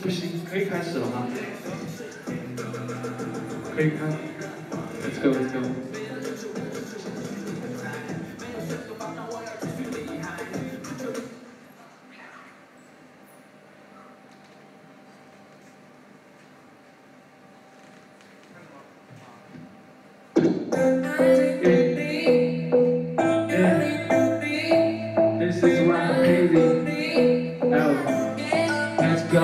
不行，可以开始了吗？可以开。Let's go, let's go. This is rap crazy. Let's go.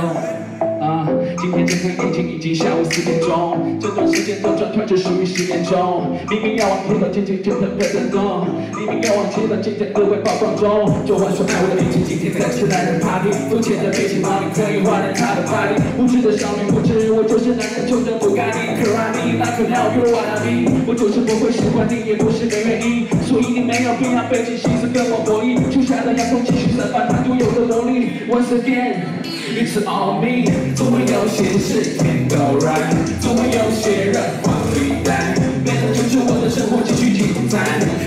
今天睁开眼睛已经下午4点钟，这段时间都转团只属于10年中。明明要往前了，渐渐就很被震动。明明要往前了，渐渐都会曝光中。就话说爱我的年轻，今天在吃男人 party， 肤浅的背景毛领可以换来他的 body。无知的少女不知我就是男人中的不甘你 ，Karate like now you wanna be。我就是不会喜欢你，也不是没原因，所以你没有必要背起心思跟我博弈。初夏的阳光继续散发它独有的魔力。Once again。It's all me， 总会有些事 can't go right， 总会有些人往里带，没能救出我的生活继续精彩，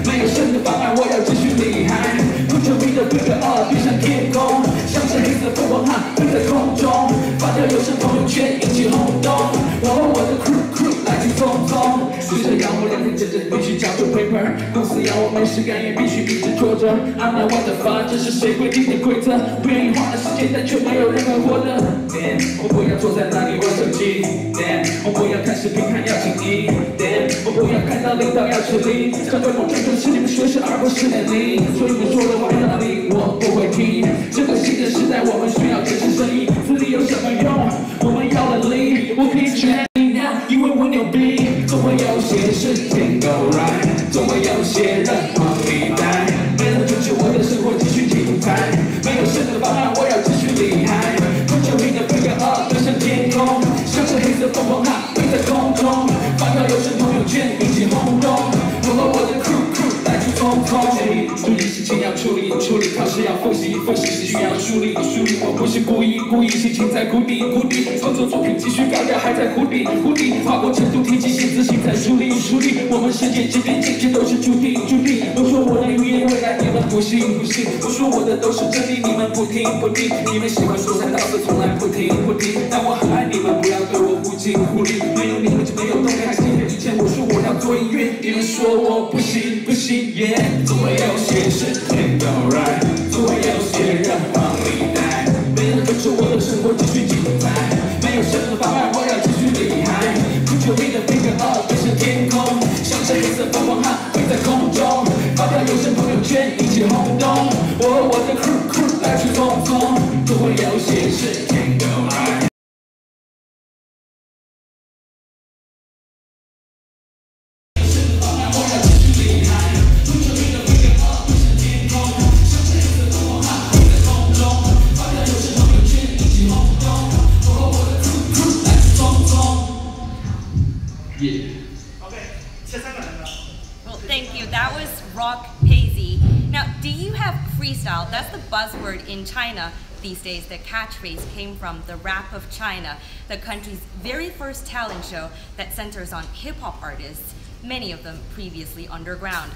没有神的方案我要继续厉害。Put your feet up， 闭上天空，像是黑色凤凰号飞在空中，发条有声朋友圈引起轰动。我的 crew 来去匆匆，就这样我2天整整必须交出 paper， 公司要我没事干也必须一直拖着。I'm not what the fuck， 这是谁规定的规则？不愿意花的时间，但却没有任何活的。Damn， 我不要坐在那里玩手机。Damn， 我不要看视频看要静音。Damn， 我不要看到领导要指令。这对我追求是你们学识而不是年龄，所以你们说的话有道理，我不会听。这个新的时代，我们需要真实生意，自立有什么用？我们要的力，我可以全力量，因为我牛逼。总会有些事 can't go right， 总会有些人往里带，没能阻止我的生活继续精彩，没有神的方案，我要继续厉害。Put your feet up， 飞上天空，像是黑色凤凰号飞在空中，发条有声朋友圈引起轰动。我和我的 crew 来去匆匆，注意事情要处理，考试要复习是需要梳理。我不是故意，心情在谷底，创作作品继续高调还在谷底，跨过成都天际线，自信在梳理。我们世界之巅，渐渐都是注定。我说我的语言未来你们不信，我说我的都是真理，你们不听。你们喜欢说三道四，从来不听。但我很爱你们，不要对我忽近忽离。没有你们就没有动力，还记得以前我说我要做音乐，你们说我不行，yeah。总会有些事 can't go right， 总会有些人往里带，没人跟着我的生活继续精彩，没有神的方案，我要继续厉害。Put your feet up， 飞上天空，像是黑色凤凰号飞在空中，发条有声朋友圈引起轰动。我和我的 crew 来去匆匆，总会有些事 can't go right。Well, thank you. That was Rock Paisy. Now, do you have freestyle? That's the buzzword in China these days. The catchphrase came from the Rap of China, the country's very first talent show that centers on hip-hop artists, many of them previously underground.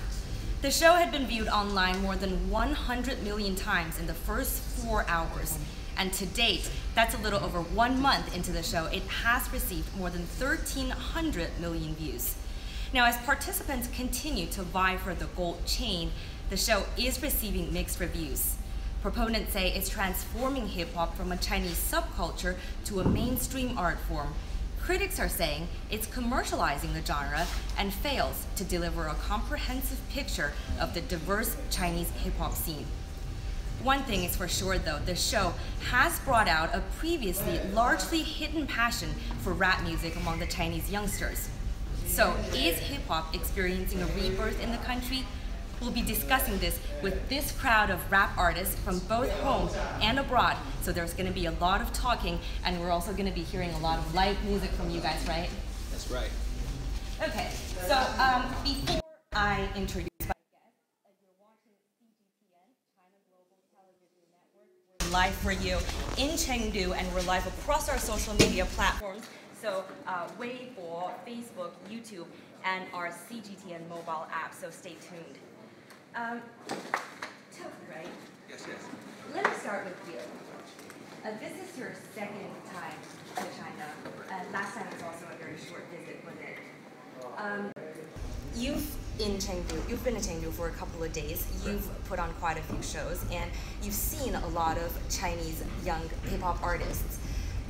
The show had been viewed online more than 100 million times in the first 4 hours. And to date, that's a little over 1 month into the show, it has received more than 1,300 million views. Now, as participants continue to vie for the gold chain, the show is receiving mixed reviews. Proponents say it's transforming hip-hop from a Chinese subculture to a mainstream art form. Critics are saying it's commercializing the genre and fails to deliver a comprehensive picture of the diverse Chinese hip-hop scene. One thing is for sure though, the show has brought out a previously largely hidden passion for rap music among the Chinese youngsters. So is hip-hop experiencing a rebirth in the country? We'll be discussing this with this crowd of rap artists from both home and abroad. So there's going to be a lot of talking, and we're also going to be hearing a lot of live music from you guys, right? That's right. Okay, so before I introduce my guest, you're watching CGTN, China Global Television Network. We're live for you in Chengdu, and we're live across our social media platforms. So Weibo, Facebook, YouTube, and our CGTN mobile app, so stay tuned. Toby, right? Yes. Let me start with you. This is your second time to China. Last time was also a very short visit, wasn't it? You've been in Chengdu for a couple of days. You've put on quite a few shows, and you've seen a lot of Chinese young hip-hop artists.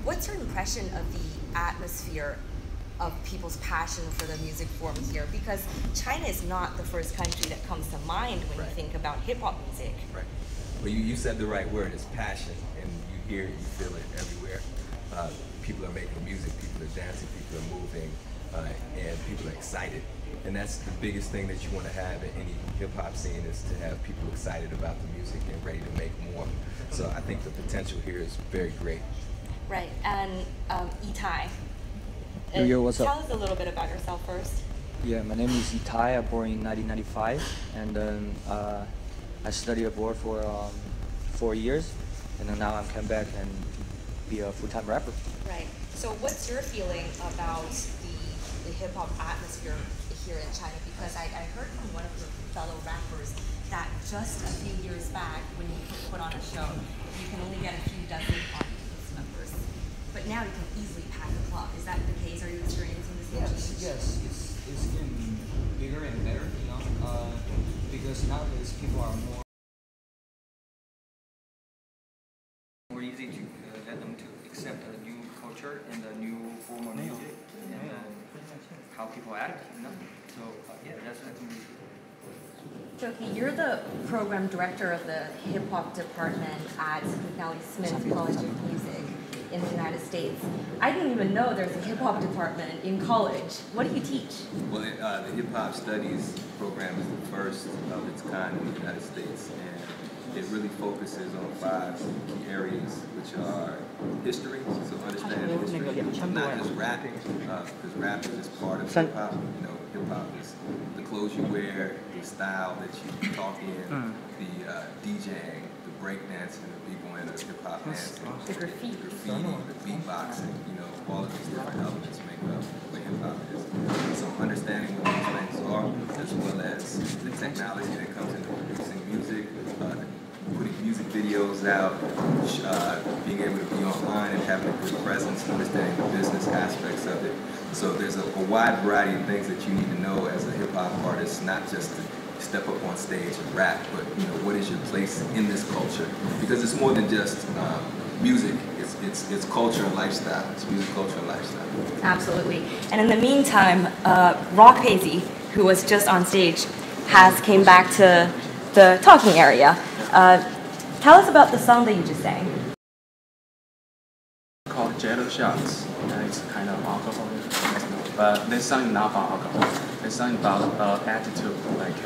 What's your impression of the atmosphere of people's passion for the music form here? Because China is not the first country that comes to mind when you think about hip-hop music. Right. Well, you said the right word. It's passion, and you hear it, you feel it everywhere. People are making music, people are dancing, people are moving, and people are excited. And that's the biggest thing that you want to have in any hip-hop scene, is to have people excited about the music and ready to make more. So I think the potential here is very great. Right, and Itai. Yo, what's Tell up? us a little bit about yourself first. Yeah, my name is Itai. I born in 1995, and then I studied abroad for 4 years, and then now I'm come back and be a full-time rapper. Right. So what's your feeling about the hip-hop atmosphere here in China? Because I heard from one of your fellow rappers that just a few years back, when you put on a show, you can only get a few dozen audience members. But now you can easily pack a club. Is that the case? Are you experiencing the same change? Yes, it's getting bigger and better, because nowadays people are more easy to let them to accept a new culture and a new form of music and how people act, So yeah, that's definitely. Joki, you're the program director of the hip hop department at McNally Smith College of Music in the United States. I didn't even know there's a hip hop department in college. What do you teach? Well, the hip hop studies program is the first of its kind in the United States, and it really focuses on 5 key areas, which are history, so understanding history, not just rapping, because rap is just part of hip hop. Hip hop is the clothes you wear, the style that you talk in, the DJing, the breakdancing, the b-boying, the hip hop dancing, the graffiti, the beatboxing. All of these different elements make up what hip hop is. So understanding what these things are, as well as the technology that comes into producing music, putting music videos out, being able to be online and having a good presence, understanding the business aspects of it. So there's a wide variety of things that you need to know as a hip-hop artist, not just to step up on stage and rap, but what is your place in this culture? Because it's more than just music. It's culture and lifestyle. It's music, culture, and lifestyle. Absolutely. And in the meantime, Rock Hazy, who was just on stage, has came back to the talking area. Tell us about the song that you just sang. Called Jello Shots. It's kind of alcohol, but this song is not about alcohol. This song is about attitude. Like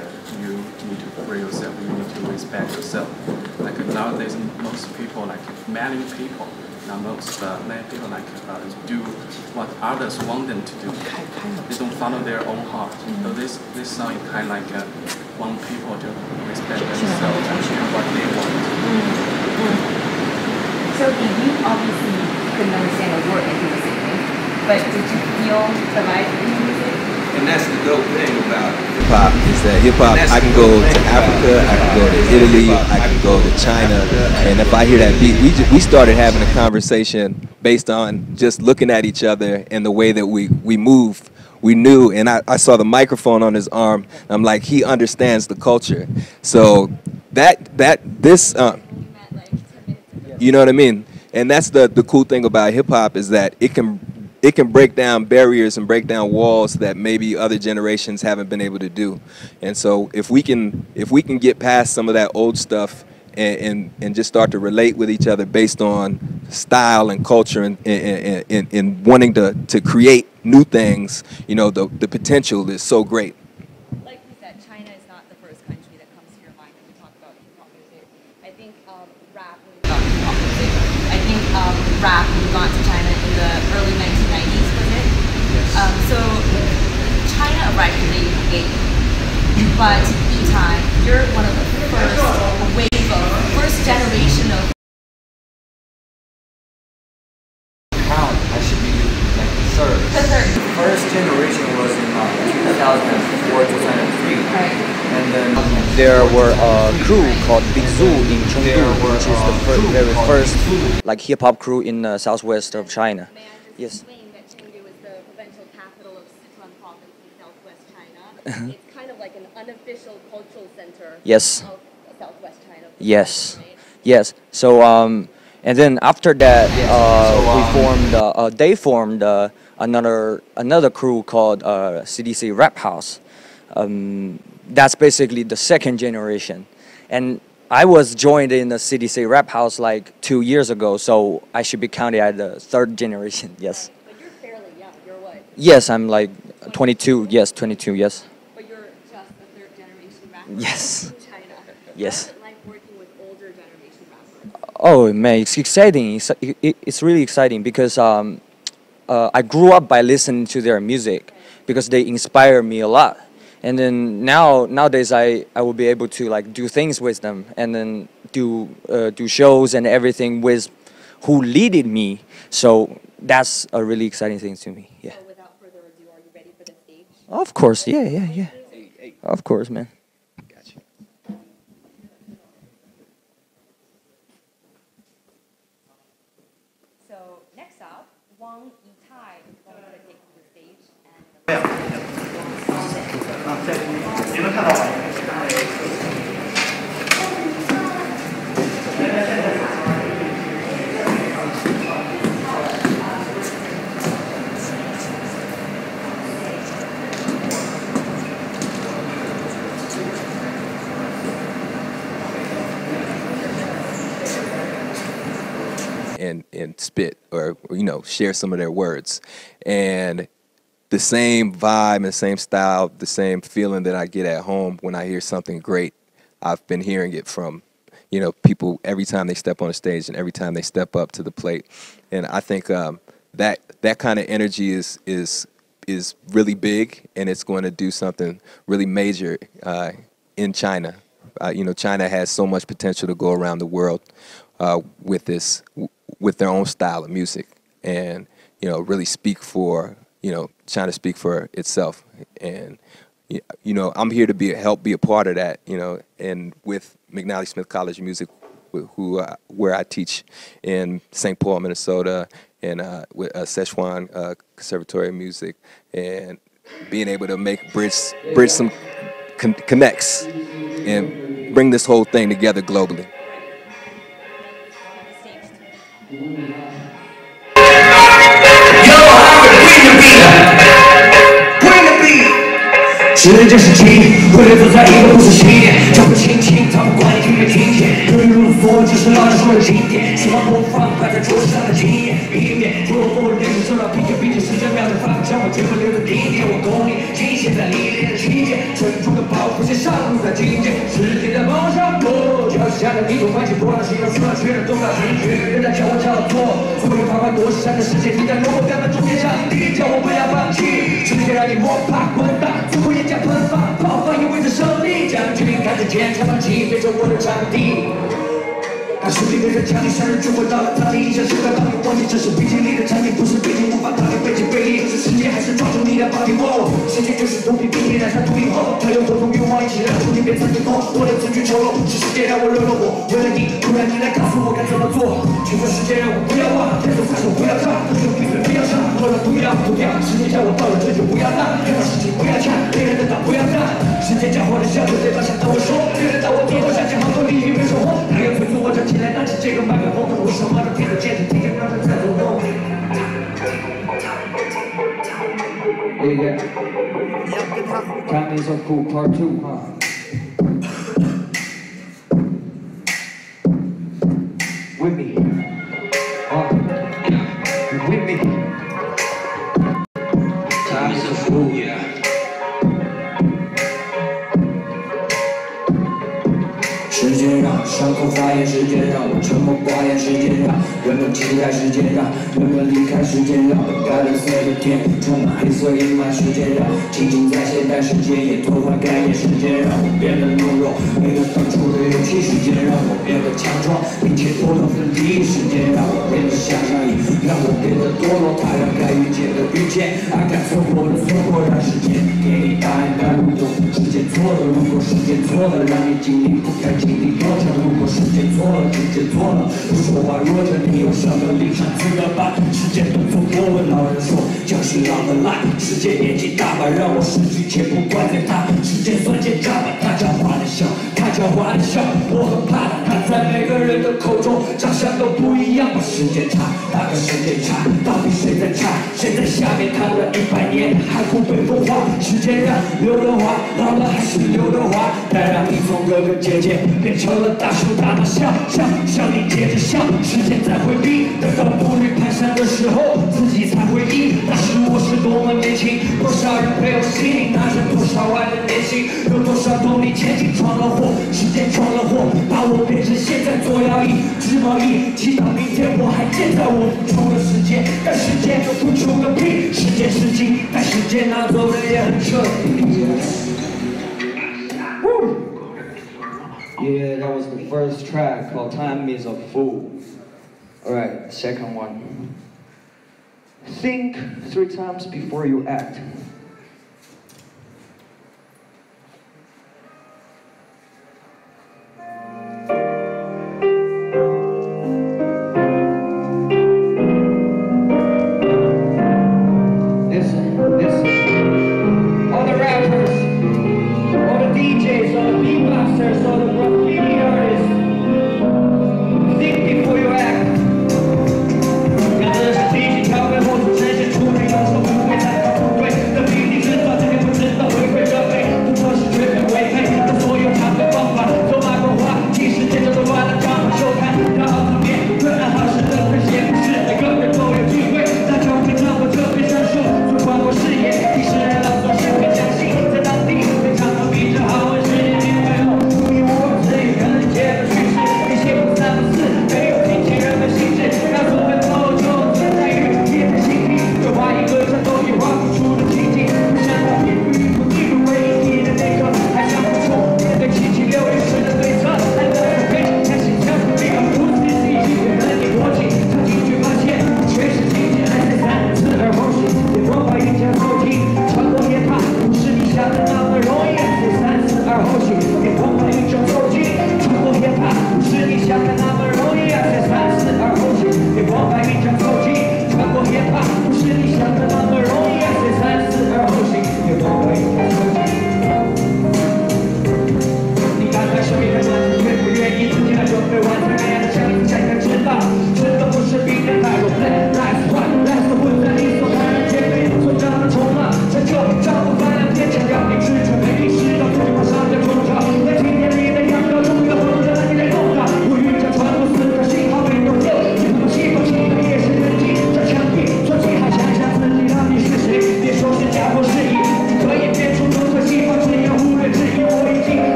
you need to free yourself. You need to respect yourself. Like nowadays, most people, many people do what others want them to do. They don't follow their own heart. So this song is kind of like want people to respect themselves and do what they want. So you obviously couldn't understand a word that he was singing, but did you feel the vibe in the music? And that's the dope thing about hip-hop, is that hip-hop, I can go to Africa, I can go to Italy, I can go to China, and if I hear that beat, we started having a conversation based on just looking at each other and the way that we move. We knew, and I saw the microphone on his arm, and I'm like, he understands the culture. So this, you know what I mean? And that's the cool thing about hip-hop, is that it can break down barriers and break down walls that maybe other generations haven't been able to do. And so if we can get past some of that old stuff and just start to relate with each other based on style and culture and wanting to create new things, the potential is so great. Like you said, China is not the first country that comes to your mind when you talk about hip-hop music. I think rap moved on to hip-hop music. I think rap moved on to China in the early 1990s, was it? Yes. So China arrived in the 80s, but Itai, you're one of the first generation of. Count, I should be like the third. The third. First generation was in 2004, 2003. Right. And then there were a crew called Big Zoo in Chengdu, which is the very first like hip hop crew in the southwest of China. May I just Yes. explain that Chengdu is the provincial capital of Sichuan province in southwest China. It's kind of like an unofficial cultural center Yes. of southwest China. Yes. Right? Yes. So and then after that, they formed another crew called CDC Rap House. That's basically the second generation, and I was joined in the CDC Rap House like 2 years ago, so I should be counted as the third generation. Yes. But you're fairly young. You're what? Yes, I'm like 22. Yes, 22. Yes. But you're just the third generation rapper Yes. in China. Yes. What's it like working with older generation rappers? Oh man, it's exciting. It's really exciting because I grew up by listening to their music because they inspire me a lot. And then nowadays I will be able to like do things with them and then do shows and everything with who leaded me. So that's a really exciting thing to me. Yeah. So without further ado, are you ready for the stage? Of course. Yeah. Of course, man. Got you. So next up, Wang Yitai is going to take the stage and 你能看到吗？ and spit or share some of their words, and the same vibe and same style, the same feeling that I get at home when I hear something great. I've been hearing it from people every time they step on the stage and every time they step up to the plate, and I think that kind of energy is really big, and it's going to do something really major in China. China has so much potential to go around the world with their own style of music, and really speak for China speak for itself. And I'm here to help be a part of that. And with McNally Smith College of Music, where I teach in St. Paul, Minnesota, and with Szechuan Conservatory of Music, and being able to bridge some connects and bring this whole thing together globally.时间是金，为了走在一个故事起点，脚步轻轻，他不管你听没听见，对于如所，只是老师说的经典，希望播放摆在桌子上的经验，一面如果我练出这道拼接，并且时间秒针发将我绝不留的顶点，我功力尽现在历练的期间，沉重的包袱先上路在境界，世界在梦想多，就像下的地图环境波浪形容出了确认重大情绪，人在叫我叫做，所有爬完多是山的世界，你在落后根本终点上帝，叫我不要放弃，世界让你摸爬滚打，最后眼角喷发，爆发意味着胜利，将军开始检查放弃，变成我的场地。当实力变成强力，杀人就会到了哪里？影响时代到底忘记这是背景里的产品，不是背景无法逃离背景背离，是世界还是抓住你的绑定我？世界就是毒品，并且染上毒瘾后，它有多种欲望一起让注定变成最后。我的字句丑陋，是世界让我惹了我，为了你，突然你来告诉我该怎么做。全国世界让我不要忘，天手撒手不要炸，不用闭嘴不要上，饿了不要吐掉，世界叫我到了这就不要浪，看到事情不要抢，别人的岛不要干，世界教我的笑就对方想跟我说，别人到我低头相信好多利益没收获，还有催促我站起来拿起这个麦克风，我什么都听得见，听见刚才在走动。Chinese are cool part 2, huh? With me, with me. Chinese are cool, yeah. 时间让伤口发炎，时间让我沉默寡言，时间让人们期待，时间让人们离开，时间让本该蓝色的天充满黑色阴霾，时间让情景在现代世界也脱换概念，时间让我变得懦弱，没有当初的勇气，时间让我变得强壮，并且多头分离，时间让我变得像上瘾，让我我变得堕落，他让该遇见的遇见，爱该错过的错过，让时间给你答案该不懂。时间错了，如果时间错了，让你经历不该经历过程。如果时间错了，时间错了，不说话弱着，你有什么立场资格办？时间动作过了，老人说叫新郎的烂。时间年纪大吧，让我失去且不怪在他。时间算结账吧，他狡猾的笑，他狡猾的笑，我很怕他在每个人的口中长相都不一样。时间差，那个时间差，到底谁在差？谁在下面看了100年还不被风化？时间让刘德华老了还是刘德华，但让你从哥哥姐姐变成了大叔大妈，笑你接着笑，时间在回避，等到步履蹒跚的时候，自己才回忆，那时我是多么年轻，多少人陪我心，拿着多少万的年薪，有多少动力前进，闯了祸，时间闯了祸，把我变成现在做摇椅，织毛衣，祈祷明天我还健在我付出的时间，但时间付出个屁，时间是金，但时间拿走的也很彻底。Yeah, that was the first track called Time is a Fool. Alright, second one. Think 3 times before you act. Listen. All the rappers, all the DJs, all the beatboxers, all the graffiti artists, think before you act. 看这是第几条被活出呈现出来，有时候不会太不对的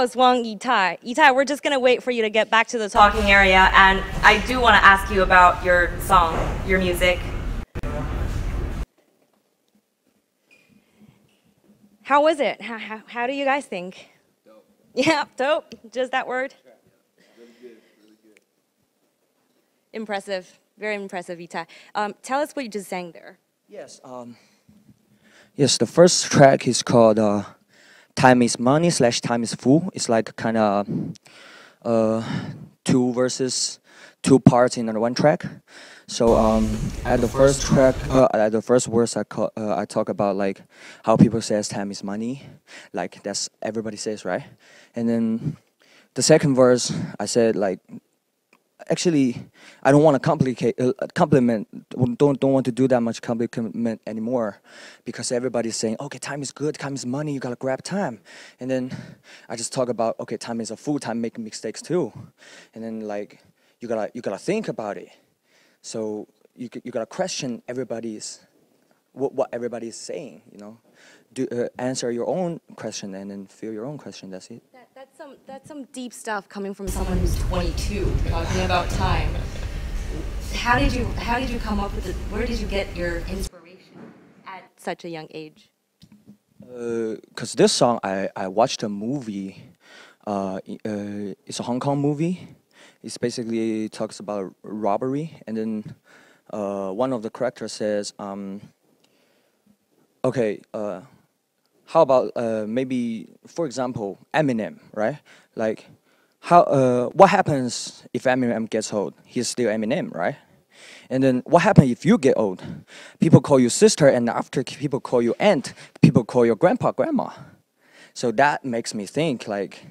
co-host Wang Yitai. Yitai, we're just gonna wait for you to get back to the talking area, and I do want to ask you about your song, your music. How was it? How do you guys think? Dope. Yeah, dope. Just that word. Really good, really good. Impressive, very impressive, Yitai. Tell us what you just sang there. Yes. Yes, the first track is called "Time Is Money" / "Time Is Fool." It's like kind of two verses, two parts in one track. So at the first track, at the first verse, I talk about like how people says time is money, like that's everybody says, right? And then the second verse, I said like, actually, I don't want to compliment. Don't want to do that much compliment anymore, because everybody's saying, okay, time is good, time is money, you gotta grab time. And then I just talk about, okay, time is a fool, time making mistakes too. And then like you gotta think about it. So you gotta question everybody's what everybody's saying. You know, answer your own question and then feel your own question. That's it. That's some deep stuff coming from someone who's 22 talking about time. How did you come up with it? Where did you get your inspiration at such a young age? Cause this song I watched a movie. It's a Hong Kong movie. It's basically talks about robbery, and then one of the characters says, okay, how about maybe, for example, Eminem, right? Like, what happens if Eminem gets old? He's still Eminem, right? And then what happens if you get old? People call you sister, and after people call you aunt, people call your grandpa, grandma. So that makes me think like,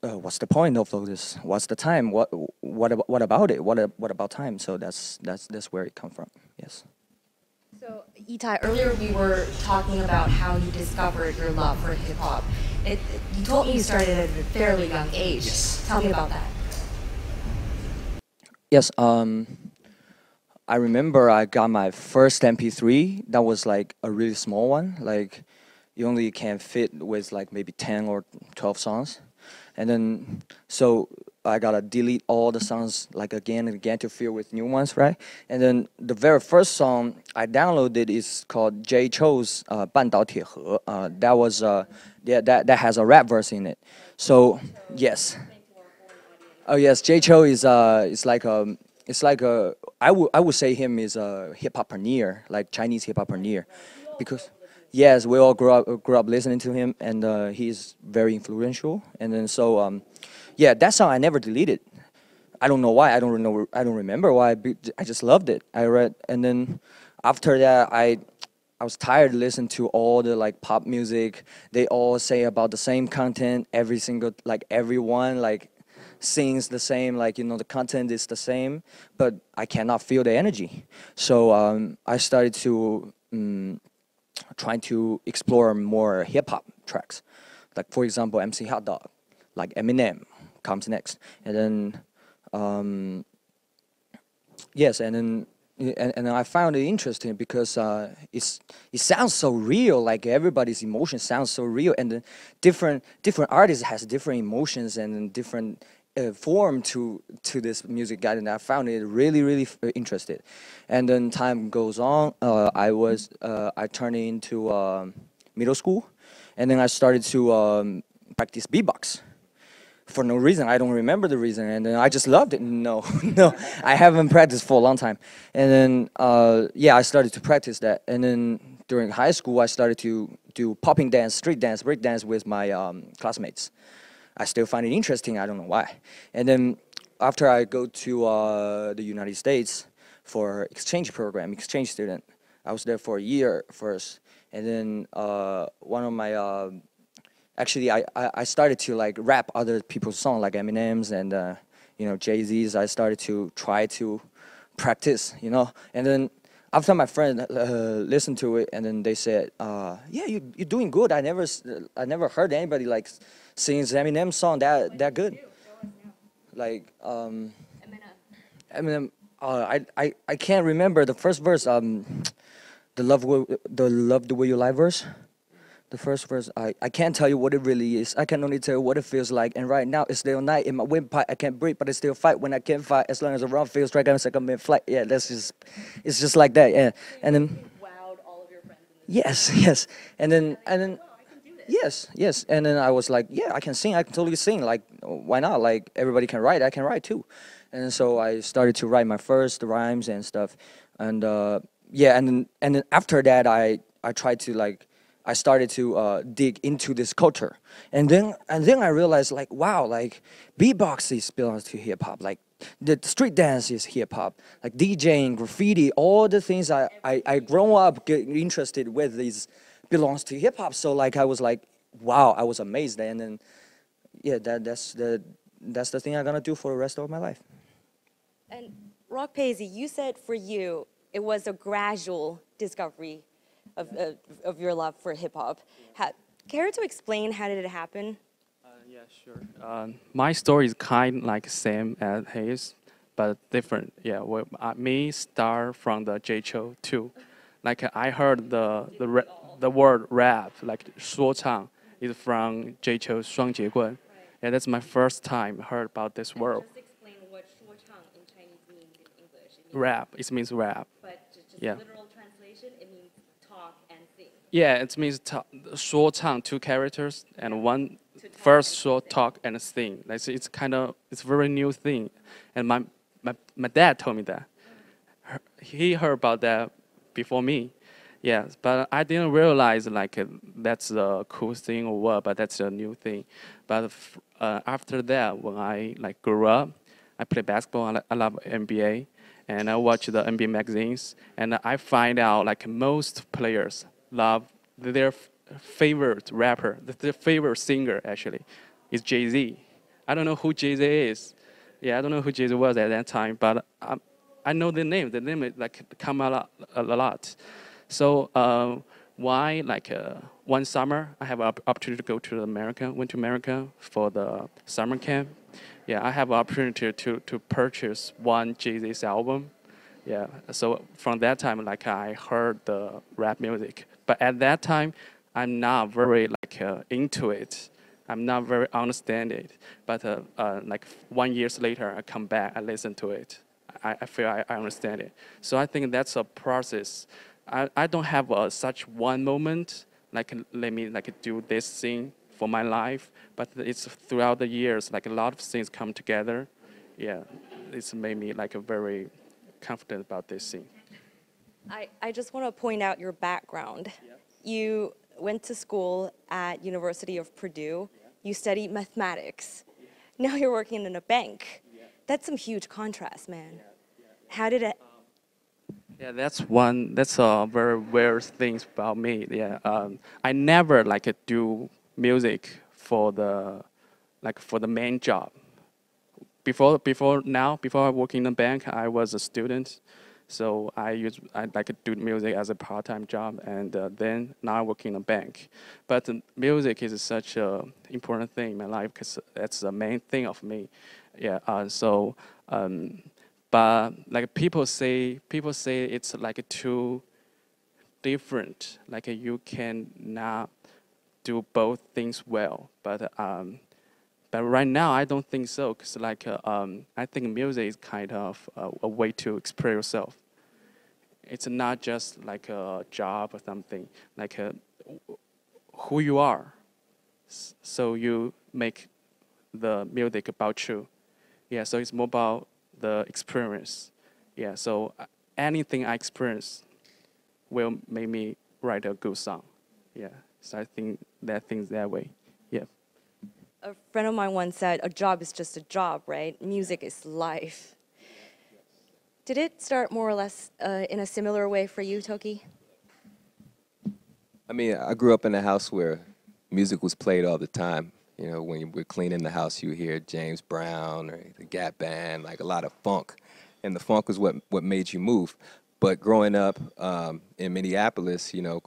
what's the point of all this? What's the time? What about it? What about time? So that's where it comes from. Yes. So Yitai, earlier we were talking about how you discovered your love for hip hop. You told me you started at a fairly young age. Yes. Tell me about that. Yes. I remember I got my first MP3. That was like a really small one. Like you only can fit with like maybe 10 or 12 songs. And then, so I gotta delete all the songs like again and again to fill with new ones, right? And then the very first song I downloaded is called Jay Chou's 半岛铁盒. That was that has a rap verse in it. So yes. Oh yes, Jay Chou is I would say him is a hip hop pioneer, like Chinese hip hop pioneer, because. Yes, we all grew up listening to him, and he's very influential. And then so, yeah, that song I never deleted. I don't know why. I don't remember why. I just loved it. And then after that, I was tired of listening to all the like pop music. They all say about the same content. Everyone like sings the same. Like the content is the same, but I cannot feel the energy. So I started to. Trying to explore more hip-hop tracks, like for example MC Hot Dog, like Eminem comes next, and then yes, and then I found it interesting because it sounds so real, like everybody's emotion sounds so real, and then different artists has different emotions and different form to this music guide, and I found it really interested. And then time goes on. I turned into middle school, and then I started to practice beatbox for no reason. I don't remember the reason, and then I just loved it. No, I haven't practiced for a long time. And then yeah, I started to practice that. And then during high school, I started to do popping dance, street dance, break dance with my classmates. I still find it interesting. I don't know why. And then after I go to the United States for exchange student, I was there for a year first, and then one of my actually I started to like rap other people's songs like Eminem's and Jay-Z's. I started to try to practice, and then after my friend listened to it, and then they said, yeah, you're doing good. I never heard anybody like sings Eminem song that good. Like Eminem. I can't remember the first verse. The love the way you lie verse. The first verse, I can't tell you what it really is. I can only tell you what it feels like. And right now, it's still night in my windpipe. I can't breathe, but I still fight when I can't fight. As long as the run feels right, I'm like I'm in flight. Yeah, it's just like that. Yeah, and then Wowed all of your friends in this. yes, yes, and then yes, yes, and then I was like, yeah, I can sing. I can totally sing. Like, why not? Like everybody can write. I can write too. And so I started to write my first rhymes and stuff. And yeah, and then after that, I tried to like. I started to dig into this culture, and then I realized like wow, like beatbox is belongs to hip hop, like the street dance is hip hop, like DJing, graffiti, all the things I grown up getting interested with these belongs to hip hop. So like I was like wow, I was amazed, and then yeah, that's the thing I'm gonna do for the rest of my life. And Rock Paisy, you said for you it was a gradual discovery of your love for hip hop. Care to explain how did it happen? Yeah, sure. My story is kind like same as his, but different. Yeah, well, me start from the J-Cho too. Like I heard the word rap, like 说唱, is from J-Cho's 双截棍. Yeah, that's my first time heard about this word. Just explain what 说唱 in Chinese means in English. Rap, it means rap. But just Yeah. literal translation, it means talk and sing. Yeah, it means 说唱, 2 characters, and one first short talk and sing. Like it's kind of it's very new thing, and my dad told me that. He heard about that before me. Yes, but I didn't realize like that's a cool thing or what, but that's a new thing. But after that, when I like grew up, I play basketball. I love NBA, and I watch the NBA magazines, and I find out like most players love their favorite rapper, their favorite singer actually, is Jay-Z. I don't know who Jay-Z is. Yeah, I don't know who Jay-Z was at that time, but I know the name. The name is like come a lot. So why like one summer I have an opportunity to go to America. Went to America for the summer camp. Yeah, I have an opportunity to purchase one Jay-Z's album. Yeah, so from that time, like I heard the rap music, but at that time, I'm not very like into it. I'm not very understand it. But like 1 year later, I come back, I listen to it. I feel I understand it. So I think that's a process. I don't have such one moment like let me like do this thing for my life, but it's throughout the years like a lot of things come together. Yeah, it's made me like a very confident about this thing. I just want to point out your background. Yeah. You went to school at University of Purdue. Yeah. You studied mathematics. Yeah. Now you're working in a bank. Yeah. That's some huge contrast, man. Yeah. Yeah. How did it? Yeah, that's a very weird thing about me. Yeah, I never like do music for the main job. Before I work in a bank, I was a student, so I like to do music as a part-time job, and then now I work in a bank. But music is such a important thing in my life because that's the main thing of me. Yeah, but like people say it's like too different. Like you can not do both things well. But right now I don't think so. Cause like I think music is kind of a way to express yourself. It's not just like a job or something. Like who you are. So you make the music about you. Yeah. So it's more about the experience. Yeah, so anything I experience will make me write a good song. Yeah, so I think that thing's that way. Yeah. A friend of mine once said, a job is just a job, right? Music is life. Did it start more or less in a similar way for you, Toki? I mean, I grew up in a house where music was played all the time. You know, when you were cleaning the house, you hear James Brown or the Gap Band, like a lot of funk. And the funk was what made you move. But growing up in Minneapolis, you know,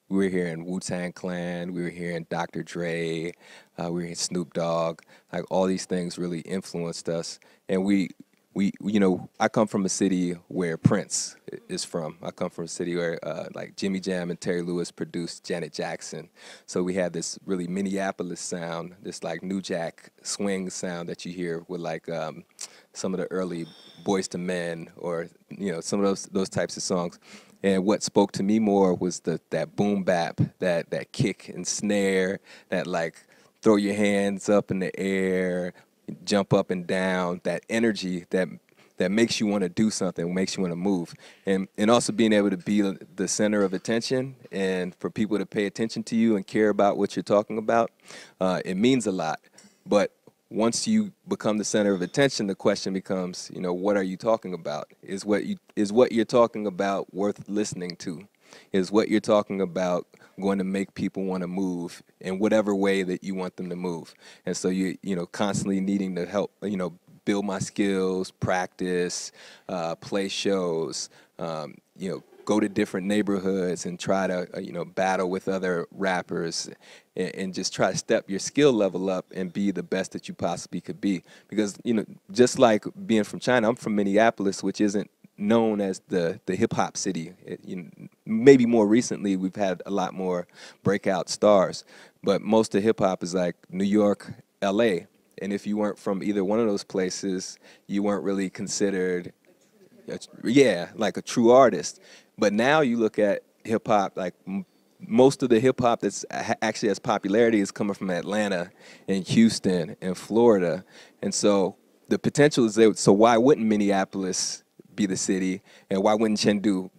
we were hearing Wu-Tang Clan, we were hearing Dr. Dre, we were hearing Snoop Dogg. Like all these things really influenced us. And we I come from a city where Prince is from. I come from a city where like Jimmy Jam and Terry Lewis produced Janet Jackson. So we have this really Minneapolis sound, this like New Jack swing sound that you hear with like some of the early Boys to Men or some of those types of songs. And what spoke to me more was that boom bap, that kick and snare, that like throw your hands up in the air, jump up and down, that energy that makes you want to do something, makes you want to move. And also being able to be the center of attention and for people to pay attention to you and care about what you're talking about, it means a lot. But once you become the center of attention, the question becomes, what are you talking about? Is what you're talking about worth listening to? Is what you're talking about going to make people want to move in whatever way that you want them to move? And so you constantly needing to help, build my skills, practice, play shows, go to different neighborhoods and try to, battle with other rappers and just try to step your skill level up and be the best that you possibly could be. Because, just like being from China, I'm from Minneapolis, which isn't known as the hip-hop city. Maybe more recently, we've had a lot more breakout stars. But most of hip-hop is like New York, L.A., and if you weren't from either one of those places, you weren't really considered, like a true artist. But now you look at hip-hop, like most of the hip-hop that's actually has popularity is coming from Atlanta and Houston and Florida. And so the potential is there. So why wouldn't Minneapolis be the city, and why wouldn't Chengdu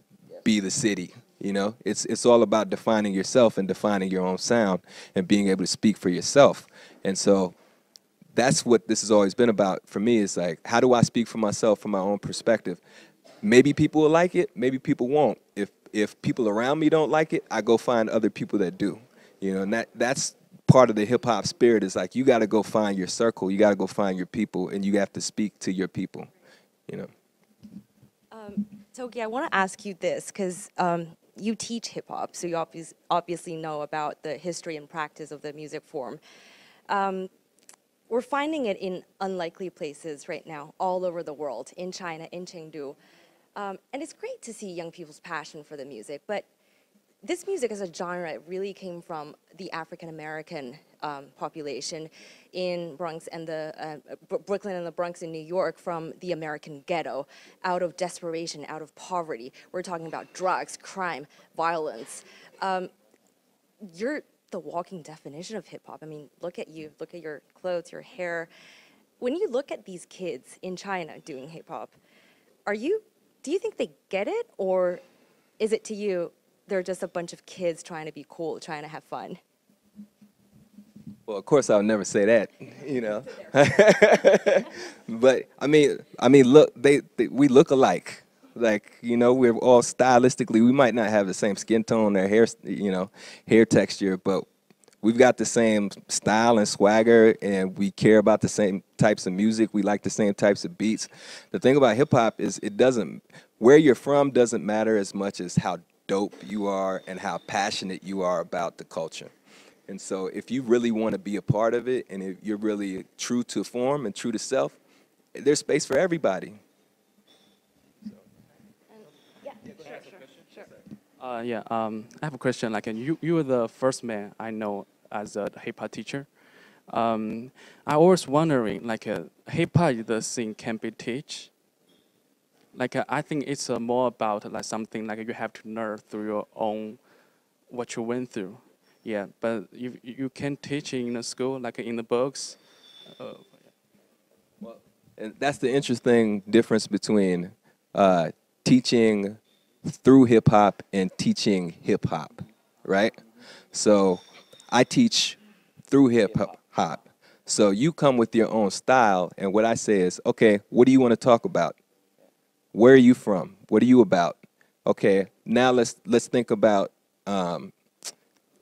be the city? It's all about defining yourself and defining your own sound and being able to speak for yourself. And so that's what this has always been about for me, is like, how do I speak for myself from my own perspective? Maybe people will like it, maybe people won't. If people around me don't like it, I go find other people that do. And that's part of the hip hop spirit, is like, you got to go find your circle, you got to go find your people, and you have to speak to your people. Toki, I want to ask you this, because you teach hip hop, so you obviously know about the history and practice of the music form. We're finding it in unlikely places right now, all over the world, in China, in Chengdu. And it's great to see young people's passion for the music, but this music as a genre really came from the African-American population in Bronx and Brooklyn and the Bronx in New York, from the American ghetto, out of desperation, out of poverty. We're talking about drugs, crime, violence. You're the walking definition of hip hop. I mean, look at you, look at your clothes, your hair. When you look at these kids in China doing hip hop, do you think they get it, or is it to you they're just a bunch of kids trying to be cool, trying to have fun? Well, of course, I'll never say that, But I mean, look, we look alike. Like, we're all stylistically, we might not have the same skin tone or hair texture, but we've got the same style and swagger, and we care about the same types of music. We like the same types of beats. The thing about hip hop is where you're from doesn't matter as much as how dope you are and how passionate you are about the culture. And so if you really want to be a part of it, and if you're really true to form and true to self, there's space for everybody. I have a question. Like, you were the first man I know as a hip hop teacher. I was wondering, like, hip hop is the thing can be taught. Like, I think it's more about like something like you have to learn through your own what you went through. Yeah, but you can teach in the school, like in the books. Well, and that's the interesting difference between teaching through hip hop and teaching hip hop, right? So I teach through hip hop. So you come with your own style, and what I say is, okay, what do you want to talk about? Where are you from? What are you about? Okay, now let's think about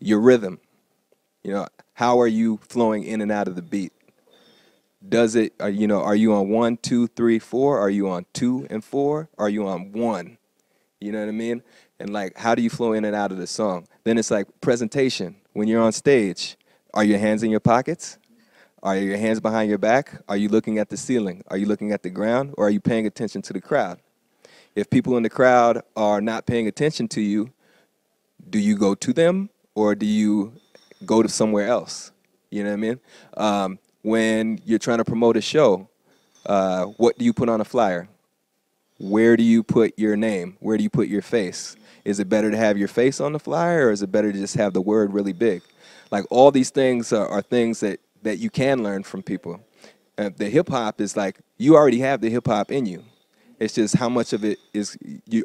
your rhythm. How are you flowing in and out of the beat? Are you on 1, 2, 3, 4? Are you on 2 and 4? Are you on 1? You know what I mean? And like, how do you flow in and out of the song? Then it's like presentation. When you're on stage, are your hands in your pockets? Are your hands behind your back? Are you looking at the ceiling? Are you looking at the ground? Or are you paying attention to the crowd? If people in the crowd are not paying attention to you, do you go to them or do you go to somewhere else? You know what I mean? When you're trying to promote a show, what do you put on a flyer? Where do you put your name? Where do you put your face? Is it better to have your face on the flyer or is it better to just have the word really big? Like all these things are things that you can learn from people. The hip hop is like, you already have the hip hop in you. It's just how much of it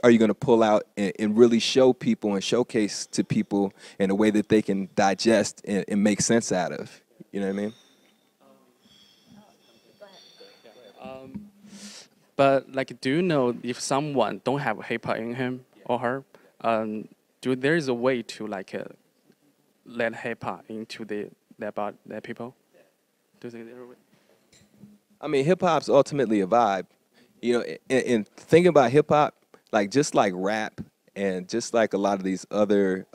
are you going to pull out and really show people and showcase to people in a way that they can digest and make sense out of. You know what I mean? But like, do you know if someone don't have hip hop in him or her? There is a way to like let hip hop into their people? Do you think there is a way? I mean, hip hop's ultimately a vibe. You know, and thinking about hip hop, like just like rap and just like a lot of these other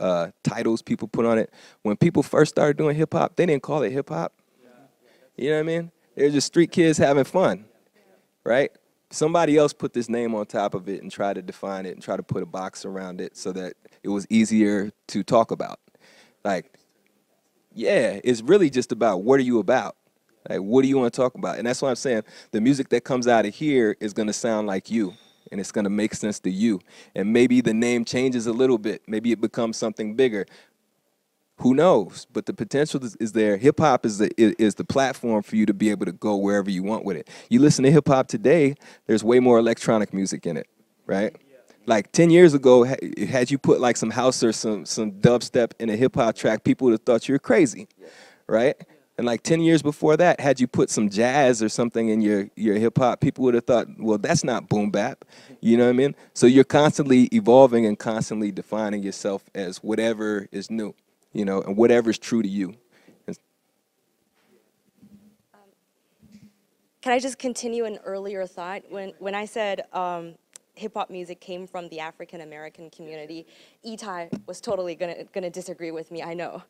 titles people put on it, when people first started doing hip hop, they didn't call it hip hop. You know what I mean? They were just street kids having fun, right? Somebody else put this name on top of it and tried to define it and try to put a box around it so that it was easier to talk about. Like, yeah, it's really just about what are you about? Like, what do you want to talk about? And that's why I'm saying the music that comes out of here is going to sound like you, and it's going to make sense to you. And maybe the name changes a little bit. Maybe it becomes something bigger. Who knows? But the potential is there. Hip-hop is the platform for you to be able to go wherever you want with it. You listen to hip-hop today, there's way more electronic music in it, right? Like 10 years ago, had you put like some house or some dubstep in a hip-hop track, people would have thought you were crazy, right? And like 10 years before that, had you put some jazz or something in your hip-hop, people would have thought, well, that's not boom bap. You know what I mean? So you're constantly evolving and constantly defining yourself as whatever is new, you know, and whatever's true to you. Can I just continue an earlier thought? When I said hip-hop music came from the African-American community, Itai was totally gonna disagree with me, I know.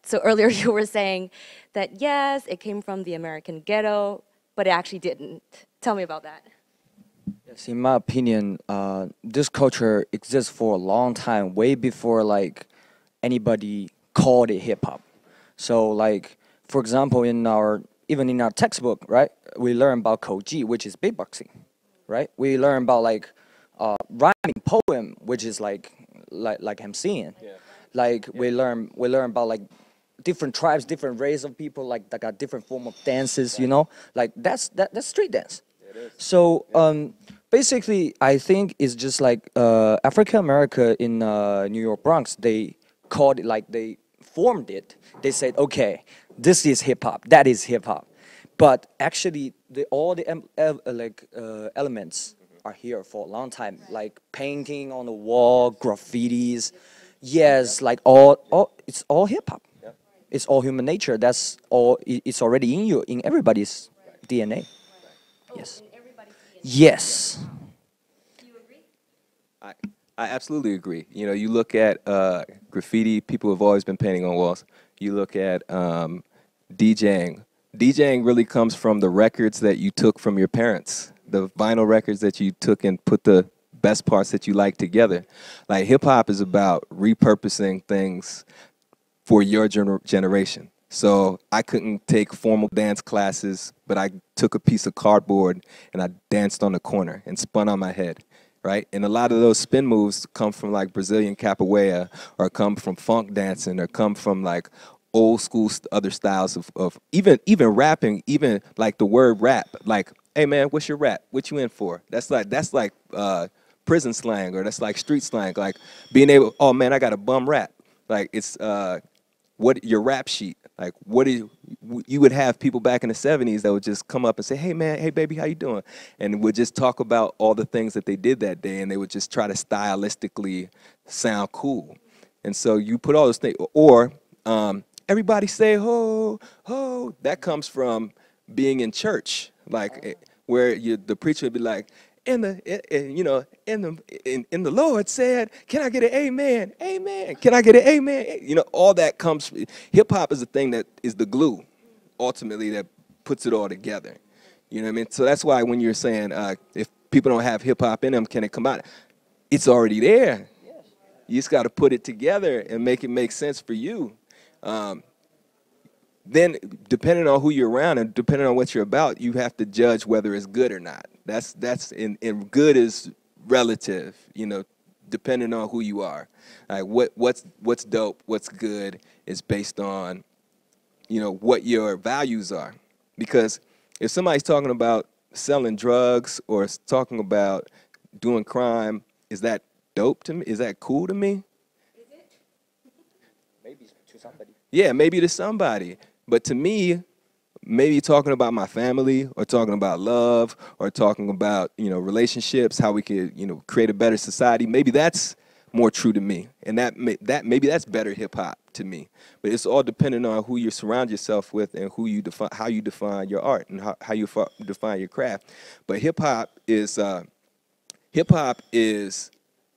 So earlier you were saying that yes, it came from the American ghetto, but it actually didn't. Tell me about that. Yes, in my opinion, this culture exists for a long time, way before like anybody called it hip hop. So like, for example, even in our textbook, right, we learn about Koji, which is beatboxing, right? We learn about like rhyming poem, which is like MCing. Yeah. Like we learn about like different tribes, different race of people, like that got different form of dances, you know, like that's street dance. So basically, I think it's just like Africa America in New York Bronx. They called it like they formed it. They said, okay, this is hip hop, that is hip hop, but actually all the elements are here for a long time, like painting on the wall, graffitis. Yes, like it's all hip hop. Yeah. It's all human nature. That's all. It's already in you, in everybody's DNA. Oh, yes. In everybody's DNA. Yes. Do you agree? I absolutely agree. You know, you look at graffiti. People have always been painting on walls. You look at DJing. DJing really comes from the records that you took from your parents, the vinyl records that you took and put the best parts that you like together. Like hip hop is about repurposing things for your generation. So I couldn't take formal dance classes, but I took a piece of cardboard and I danced on the corner and spun on my head, right? And a lot of those spin moves come from like Brazilian capoeira, or come from funk dancing, or come from like old school other styles of even rapping, even like the word rap. Like, hey man, what's your rap? What you in for? That's like prison slang, or that's like street slang, like being able, oh man, I got a bum rap. Like it's what your rap sheet, like what you would have people back in the 70s that would just come up and say, hey man, hey baby, how you doing? And would just talk about all the things that they did that day, and they would just try to stylistically sound cool. And so you put all those things, or everybody say ho, ho, that comes from being in church, like where the preacher would be like, in the Lord said, can I get an amen? Amen. Can I get an amen? You know, all that comes. Hip hop is the thing that is the glue. ultimately that puts it all together. You know what I mean? So that's why when you're saying if people don't have hip hop in them, can it come out? It's already there. You just got to put it together and make it make sense for you. Then, depending on who you're around and depending on what you're about, you have to judge whether it's good or not. And good is relative, you know, depending on who you are. Like what's dope, what's good is based on, you know, what your values are. Because if somebody's talking about selling drugs or talking about doing crime, is that dope to me? Is that cool to me? Is it? Maybe to somebody. Yeah, maybe to somebody. But to me, maybe talking about my family or talking about love or talking about, you know, relationships, how we could, you know, create a better society, maybe that's more true to me. And maybe that's better hip hop to me. But it's all dependent on who you surround yourself with and who you define, how you define your art and how you define your craft. But hip hop is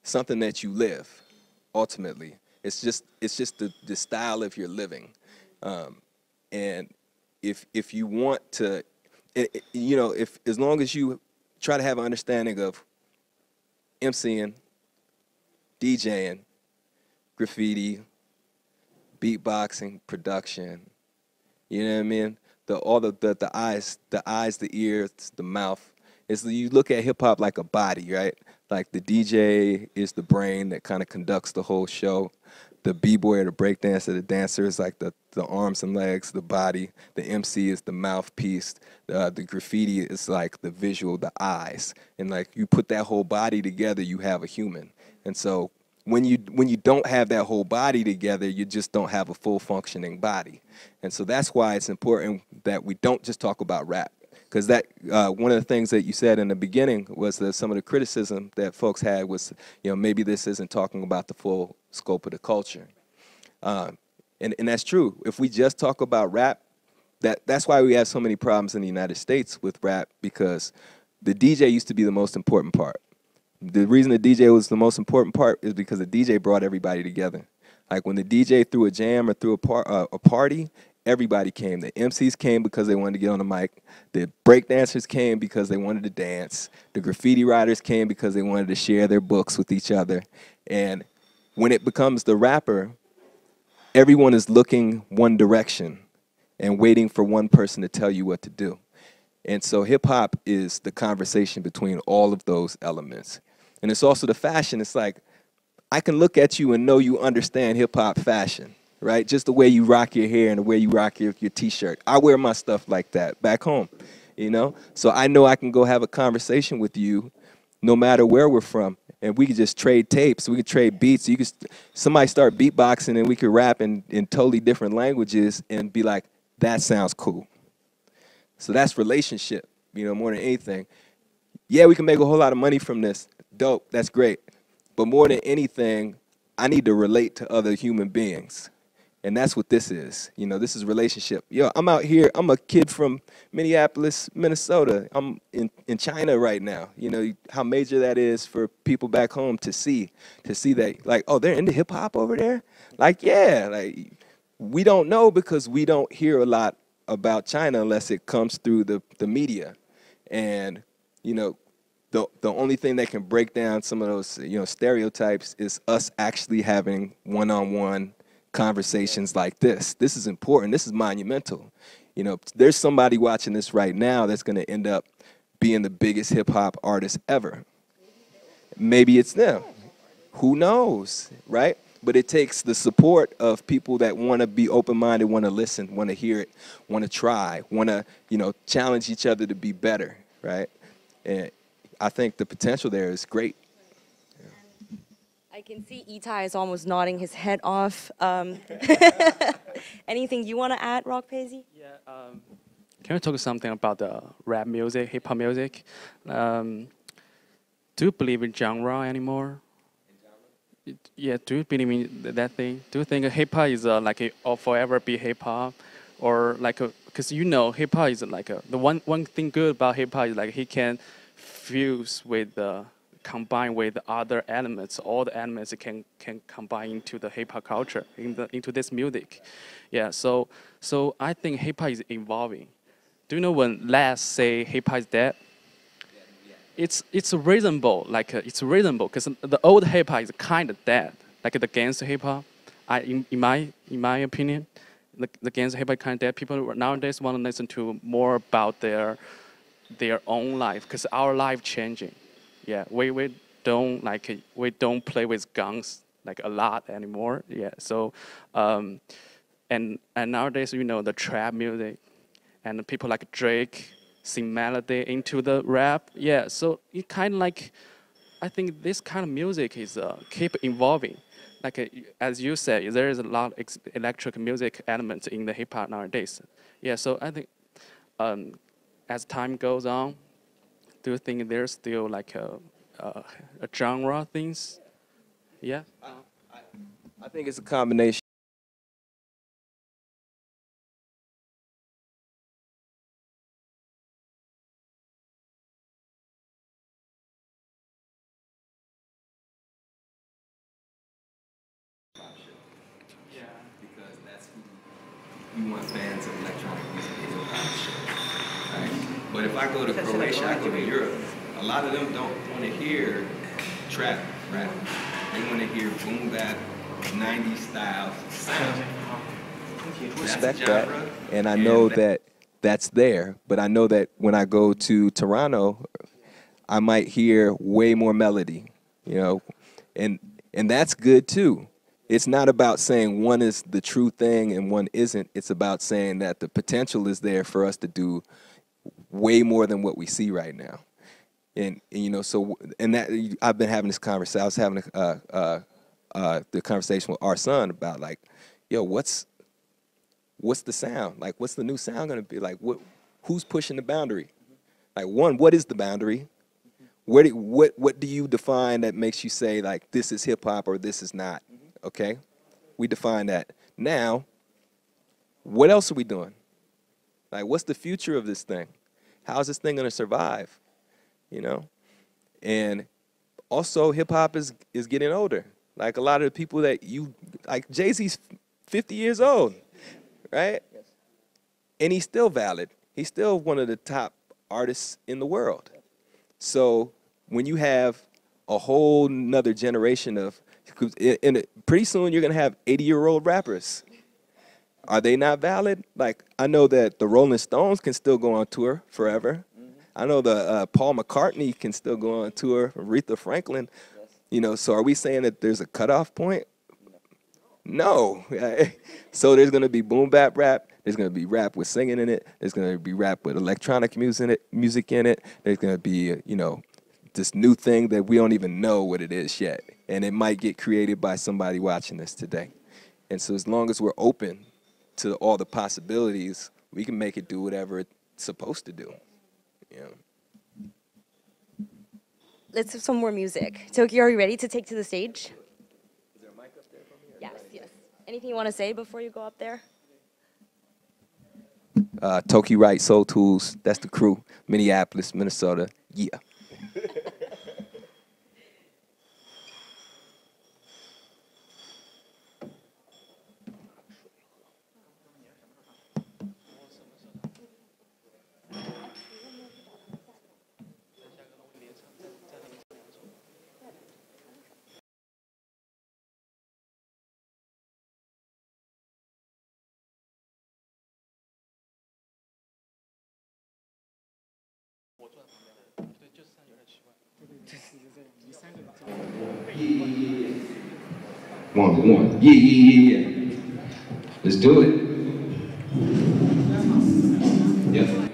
something that you live, ultimately. It's just the style of your living. And if you want to, you know, as long as you try to have an understanding of MCing, DJing, graffiti, beatboxing, production, you know what I mean? The eyes, the ears, the mouth. You look at hip hop like a body, right? Like the DJ is the brain that kind of conducts the whole show. The b-boy or the breakdancer, the dancer is like the arms and legs, the body. The MC is the mouthpiece. The graffiti is like the visual, the eyes. And like you put that whole body together, you have a human. And so when you don't have that whole body together, you just don't have a full functioning body. And so that's why it's important that we don't just talk about rap. Because that one of the things that you said in the beginning was that some of the criticism that folks had was, you know, maybe this isn't talking about the full scope of the culture. And that's true. If we just talk about rap, that's why we have so many problems in the United States with rap, because the DJ used to be the most important part. The reason the DJ was the most important part is because the DJ brought everybody together. Like when the DJ threw a jam or threw a party, everybody came. The MCs came because they wanted to get on the mic. The breakdancers came because they wanted to dance. The graffiti writers came because they wanted to share their books with each other. And when it becomes the rapper, everyone is looking one direction and waiting for one person to tell you what to do. And so hip-hop is the conversation between all of those elements. And it's also the fashion. It's like, I can look at you and know you understand hip-hop fashion, right? Just the way you rock your hair and the way you rock your T-shirt. I wear my stuff like that back home, you know? So I know I can go have a conversation with you no matter where we're from. And we could just trade tapes. We could trade beats. You could somebody start beatboxing and we could rap in totally different languages and be like, that sounds cool. So that's relationship, you know, more than anything. Yeah, we can make a whole lot of money from this. Dope, that's great. But more than anything, I need to relate to other human beings. And that's what this is. You know, this is relationship. Yo, I'm out here. I'm a kid from Minneapolis, Minnesota. I'm in China right now. You know, how major that is for people back home to see that, like, oh, they're into hip-hop over there? Like, yeah. Like, we don't know because we don't hear a lot about China unless it comes through the media. And, you know, the only thing that can break down some of those, you know, stereotypes is us actually having one-on-one conversations like this. This is important. This is monumental. You know, there's somebody watching this right now that's going to end up being the biggest hip-hop artist ever. Maybe it's them. Who knows, right? But it takes the support of people that want to be open-minded, want to listen, want to hear it, want to try, want to, you know, challenge each other to be better, right? And I think the potential there is great. I can see Itai is almost nodding his head off. Anything you want to add, Rock Paisy? Yeah. Can we talk something about the rap music, hip hop music? Do you believe in genre anymore? Yeah. Do you believe in that thing? Do you think hip hop is like or forever be hip hop, or like because you know hip hop is like the one thing good about hip hop is like he can fuse with combine with other elements. All the elements can combine into the hip hop culture, into this music. Yeah. So I think hip hop is evolving. Do you know when Les say hip hop is dead? It's reasonable, it's reasonable because the old hip hop is kind of dead, like the gangster hip hop. In my opinion, the gangster hip hop kind of dead. People nowadays want to listen to more about their own life because our life changing. Yeah, we don't play with guns like a lot anymore. Yeah, so and nowadays the trap music and people like Drake sing melody into the rap. Yeah, so it kind of I think this kind of music is keep evolving. As you said, there is a lot of electric music elements in the hip hop nowadays. Yeah, so I think as time goes on, do you think there's still a genre things? Yeah. I think it's a combination. Because that's who we want fans of electronic music is a pop show. Right? But if I go to Croatia, I go to Europe, a lot of them don't want to hear trap rap. They want to hear boom bap, 90s style sound. Respect that, and I know that that's there, but I know that when I go to Toronto, I might hear way more melody, and that's good too. It's not about saying one is the true thing and one isn't. It's about saying that the potential is there for us to do way more than what we see right now. And that I've been having this conversation. I was having the conversation with our son about what's the sound? What's the new sound gonna be? Who's pushing the boundary? What is the boundary? What do you define that makes you say this is hip hop or this is not? Okay, we define that. Now, what else are we doing? What's the future of this thing? How is this thing gonna survive? And also hip hop is getting older. A lot of the people that Jay-Z's 50 years old, right? Yes. And he's still valid. He's still one of the top artists in the world. So when you have a whole nother generation of, pretty soon you're gonna have 80-year-old rappers. Are they not valid? I know that the Rolling Stones can still go on tour forever. I know the Paul McCartney can still go on tour, Aretha Franklin. Yes. So are we saying that there's a cutoff point? No. So there's going to be boom bap rap. There's going to be rap with singing in it. There's going to be rap with electronic music in it. There's going to be, this new thing that we don't even know what it is yet. And it might get created by somebody watching this today. And so as long as we're open to all the possibilities, we can make it do whatever it's supposed to do. Let's have some more music. Toki, are you ready to take to the stage? Is there a mic up there from here? Yes, yes. Anything you want to say before you go up there? Toki Wright, Soul Tools, that's the crew. Minneapolis, Minnesota, yeah. One. Yeah. Let's do it. Yep.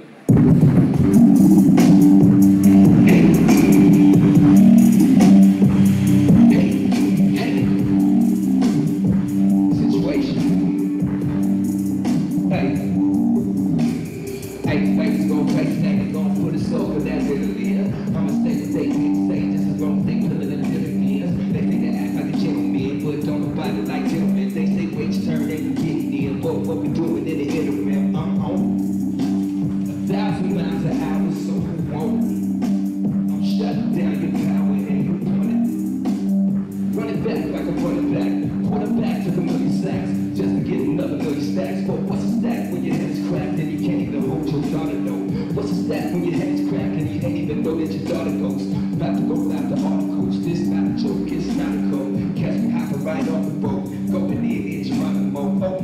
your daughter goes. About to go without the articles. This not a joke, it's not a code. Catch me hopping right off the boat. Going in, it's Geronimo. Oh,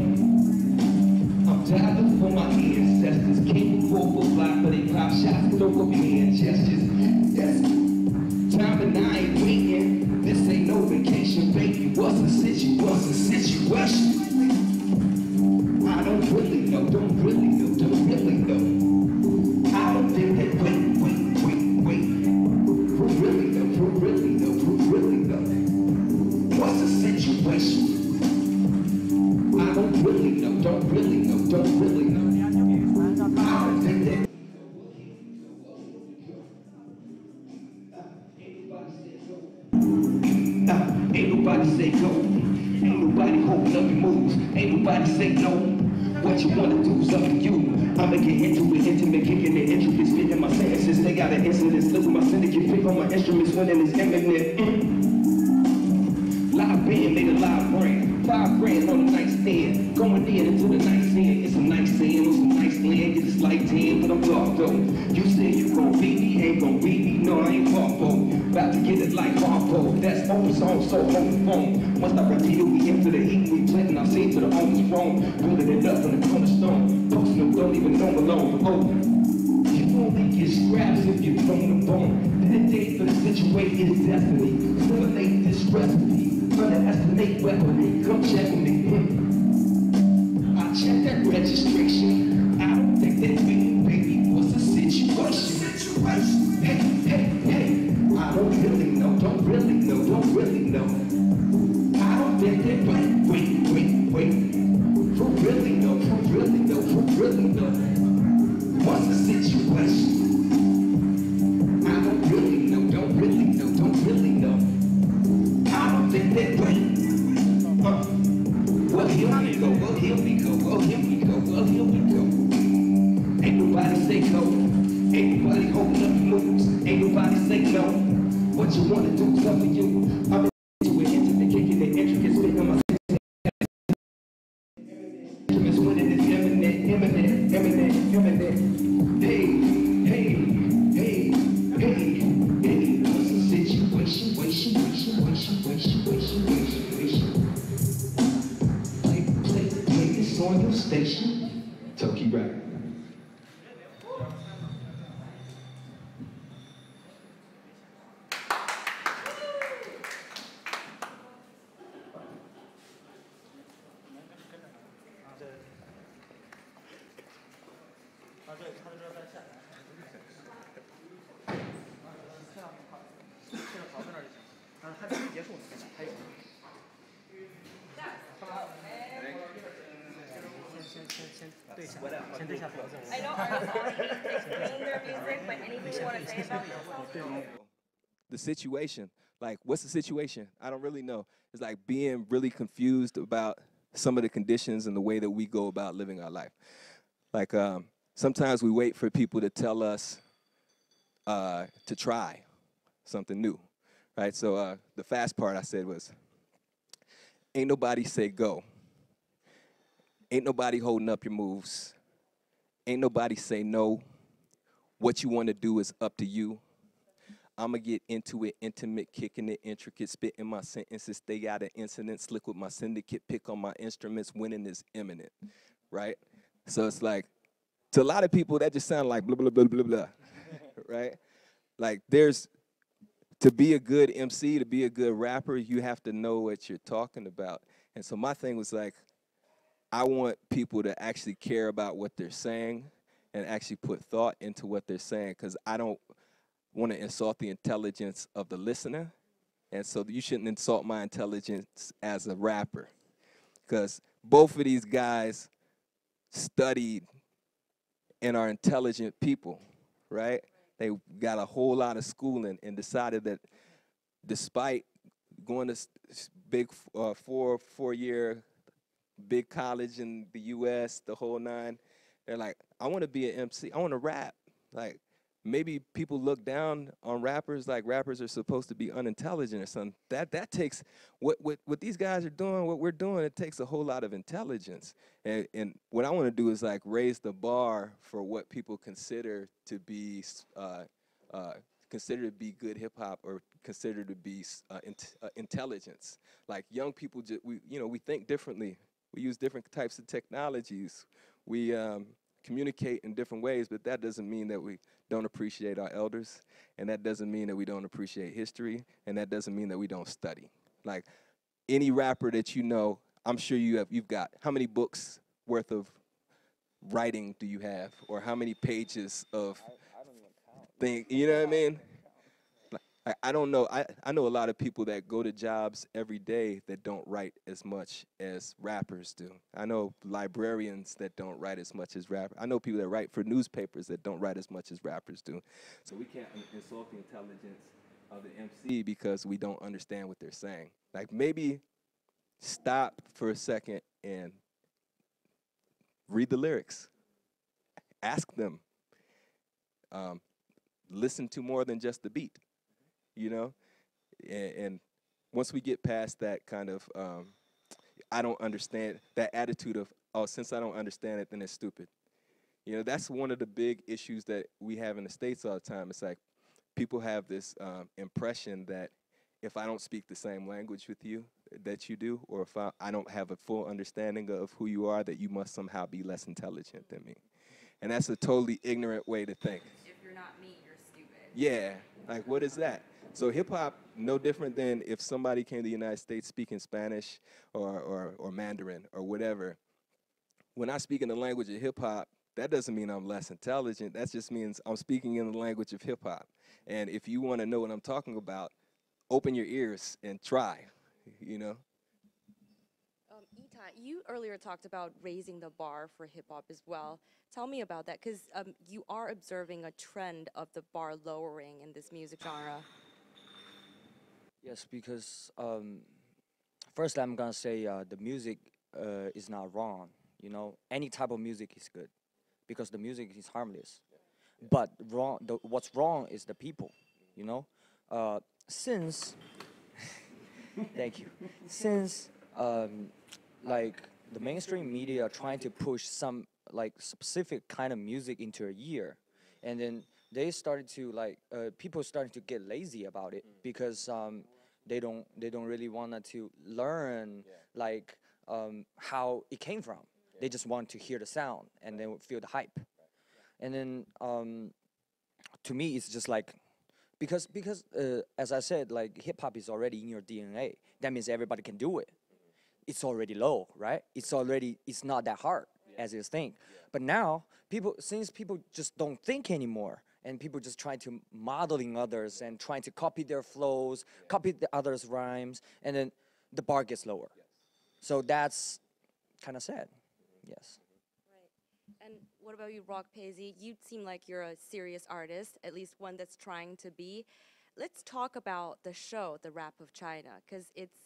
I'm dialing for my ancestors. Capable of fly, but they pop shots. Throw up hand gestures. Yes. Time and I ain't waiting. This ain't no vacation, baby. What's the situation? I don't really know, don't really know. I don't think that wait. Who really know? What's the situation? I don't really know, don't really know. I don't think that. Ain't nobody say go. Ain't nobody holding up your moves. Ain't nobody say no. What you wanna do is up to you. I'ma get into it, intimate, kicking it, intricate, spitting my sentences. They got an incident, slip with my syndicate, pick on my instruments, winning is imminent. Live band made a live brand. $5 on a nightstand. Going into the nightstand. It's a nice sand on some nice land. Get this light tan, but I'm dark though. You say you gon' beat me, ain't gon' beat me. No, I ain't Harpo. About to get it like Harpo. That's open song, so on the phone. Once I repeat it, we into the heat. We planting our seed to the owner's throne. Building it up on the cornerstone. Posting them, don't even know alone. Oh, you only get scraps if you thrown the bone. The date for the situation is destiny. Simulate this recipe. Underestimate weaponry, come check with me. I check that registration. I don't think that baby, what's the situation? Hey, I don't really know, don't really know. I don't think that wait. Who really know? What's the situation? I don't really know, don't really know. I don't think that way. Well, here we go. Ain't nobody say go. Ain't nobody holding up moves. Ain't nobody say no. What you wanna do is up to you. I'm into it, intimate, kicking it, intricate, spitting on my instruments, winning is imminent. Hey. What's the situation? Play this on your station. Toki rap. I know artists all hate explaining their music, but anything you want to say about it? The situation, like, what's the situation? I don't really know. It's like being really confused about some of the conditions and the way that we go about living our life. Like, sometimes we wait for people to tell us to try something new, right? So the fast part I said was, ain't nobody say go. Ain't nobody holding up your moves. Ain't nobody say no. What you want to do is up to you. I'ma get into it, intimate, kicking it, intricate, spitting my sentences, stay out of incidents, slick with my syndicate, pick on my instruments, winning is imminent, right? So it's like, to a lot of people, that just sounds like blah, blah, blah, blah, blah, right? Like, to be a good MC, to be a good rapper, you have to know what you're talking about. And so my thing was like, I want people to actually care about what they're saying and actually put thought into what they're saying, because I don't want to insult the intelligence of the listener, and so you shouldn't insult my intelligence as a rapper, because both of these guys studied and are intelligent people, right? They got a whole lot of schooling and decided that despite going to big four-year big college in the U.S., the whole nine, they're like, I want to be an MC. I want to rap. Like, maybe people look down on rappers like rappers are supposed to be unintelligent or something. That takes, what these guys are doing, what we're doing, it takes a whole lot of intelligence. And what I want to do is like raise the bar for what people consider to be considered to be good hip hop or considered to be intelligence. Like young people, we think differently. We use different types of technologies. We communicate in different ways, but that doesn't mean that we don't appreciate our elders, and that doesn't mean that we don't appreciate history, and that doesn't mean that we don't study. Like any rapper that you know, I'm sure you've got, how many books worth of writing do you have, or how many pages of thing, you know what I mean? I don't know. I know a lot of people that go to jobs every day that don't write as much as rappers do. I know librarians that don't write as much as rappers. I know people that write for newspapers that don't write as much as rappers do. So we can't insult the intelligence of the MC because we don't understand what they're saying. Like maybe stop for a second and read the lyrics. Ask them. Listen to more than just the beat. You know, and once we get past that kind of, I don't understand, that attitude of, oh, since I don't understand it, then it's stupid. You know, that's one of the big issues that we have in the States all the time. It's like people have this impression that if I don't speak the same language with you that you do, or if I don't have a full understanding of who you are, that you must somehow be less intelligent than me. And that's a totally ignorant way to think. If you're not me, you're stupid. Yeah, like what is that? So hip hop, no different than if somebody came to the United States speaking Spanish or Mandarin or whatever. When I speak in the language of hip hop, that doesn't mean I'm less intelligent. That just means I'm speaking in the language of hip hop. And if you want to know what I'm talking about, open your ears and try, you know? Ita, you earlier talked about raising the bar for hip hop as well. Tell me about that, because you are observing a trend of the bar lowering in this music genre. Yes, because first I'm gonna say the music is not wrong. You know, any type of music is good because the music is harmless. But what's wrong is the people. You know, since thank you. Since like the mainstream media are trying to push some like specific kind of music into a year, and then they started to like people started to get lazy about it because they don't really want to learn like how it came from. They just want to hear the sound and then feel the hype. And then to me it's just like because as I said, like hip hop is already in your DNA. That means everybody can do it. It's already low, right? It's not that hard as you think. But now since people just don't think anymore, and people just try to modeling others and trying to copy their flows, copy the others' rhymes, and then the bar gets lower. So that's kind of sad. Yes. Right. And what about you, Rock Paisy? You seem like you're a serious artist, at least one that's trying to be. Let's talk about the show, The Rap of China, because it's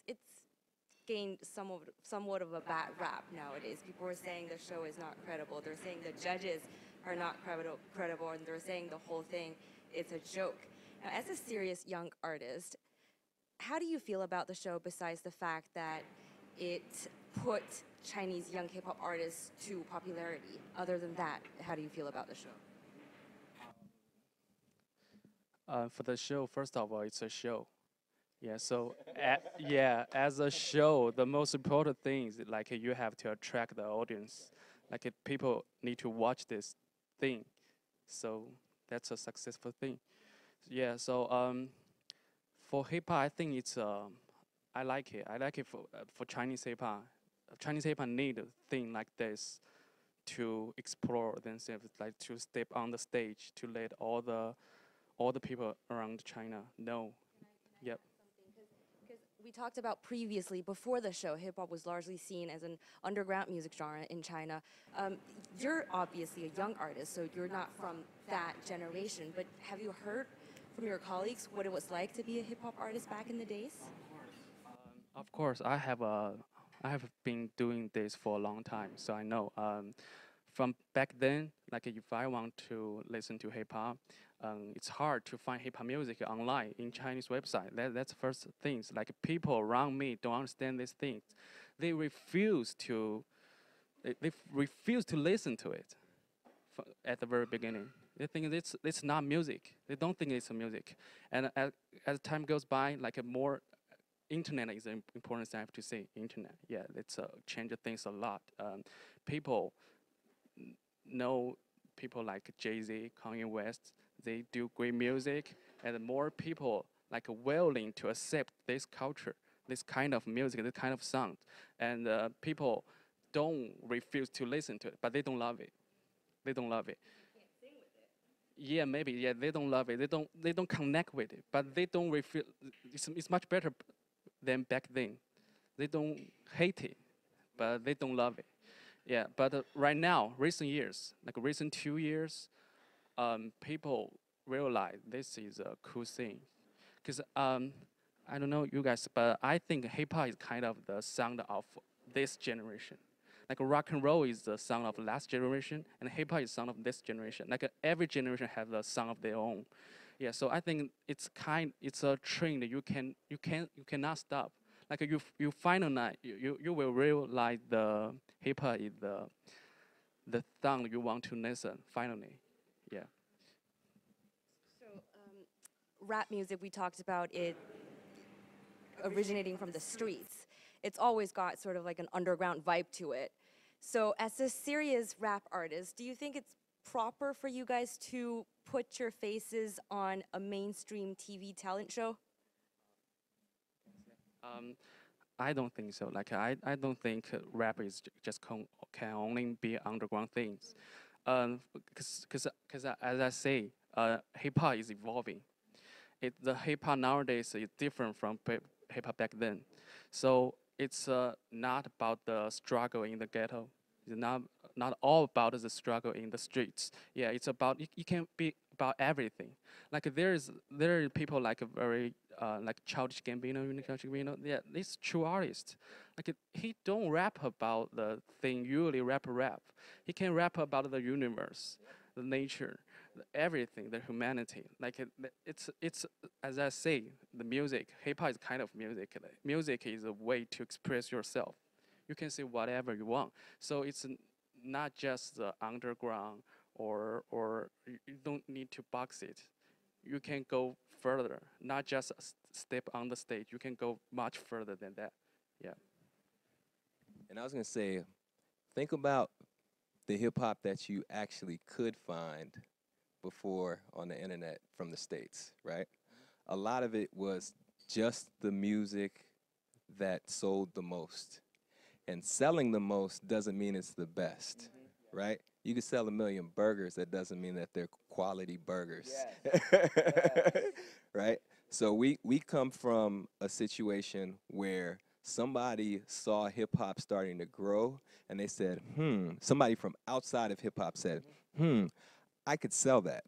gained somewhat of a bad rap nowadays. People are saying the show is not credible. They're saying the judges are not credible, and they're saying the whole thing is a joke. Now, as a serious young artist, how do you feel about the show besides the fact that it put Chinese young K-pop artists to popularity? Other than that, how do you feel about the show? For the show, first of all, it's a show. Yeah, so yeah, as a show, the most important thing is like you have to attract the audience. Like people need to watch this thing, so that's a successful thing. Yeah, so for hip hop, I think it's I like it. I like it for Chinese hip hop. Chinese hip hop need a thing like this to explore themselves, like to step on the stage to let all the people around China know. Yep. We talked about previously, before the show, hip-hop was largely seen as an underground music genre in China. You're obviously a young artist, so you're not from that generation, but have you heard from your colleagues what it was like to be a hip-hop artist back in the days? Of course, I have been doing this for a long time, so I know. From back then, like if I want to listen to hip hop, it's hard to find hip hop music online in Chinese website. That's the first things. Like people around me don't understand these things. They refuse to listen to it at the very beginning. They think it's not music. They don't think it's a music. And as time goes by, like a more internet is an important thing. I have to say. Internet, yeah, it's changed things a lot. People know people like Jay-Z, Kanye West. They do great music, and more people like willing to accept this culture, this kind of music, this kind of sound, and people don't refuse to listen to it, but they don't love it. They don't love it. Yeah, maybe. Yeah, they don't love it. They don't connect with it, but they don't refuse. It's much better than back then. They don't hate it, but they don't love it. Yeah, but right now, recent years, like recent 2 years, people realize this is a cool thing. Because I don't know you guys, but I think hip hop is kind of the sound of this generation. Like rock and roll is the sound of last generation, and hip hop is sound of this generation. Like every generation has a sound of their own. Yeah, so I think it's a trend that you cannot stop. Like you finally you will realize the hip hop is the sound you want to listen finally. Yeah. So, rap music, we talked about it originating from the streets. It's always got sort of like an underground vibe to it. So, as a serious rap artist, do you think it's proper for you guys to put your faces on a mainstream TV talent show? I don't think so. Like I don't think rap is just can only be underground things. Because as I say, hip hop is evolving. The hip hop nowadays is different from hip hop back then. So it's not about the struggle in the ghetto. It's not all about the struggle in the streets. Yeah, it's about it can be about everything. Like there are people like a very like Childish Gambino, you know Childish Gambino. Yeah, this true artist. Like he don't rap about the thing usually rapper rap. He can rap about the universe, the nature, everything, the humanity. Like it's as I say, the music. Hip hop is kind of music. Music is a way to express yourself. You can say whatever you want. So it's not just the underground or you don't need to box it. You can go further, not just step on the stage. You can go much further than that. Yeah. And I was gonna say, think about the hip hop that you actually could find before on the internet from the States, right? A lot of it was just the music that sold the most. And selling the most doesn't mean it's the best, right? You can sell 1 million burgers, that doesn't mean that they're quality burgers, right? So we come from a situation where somebody saw hip hop starting to grow and they said, somebody from outside of hip hop said, I could sell that.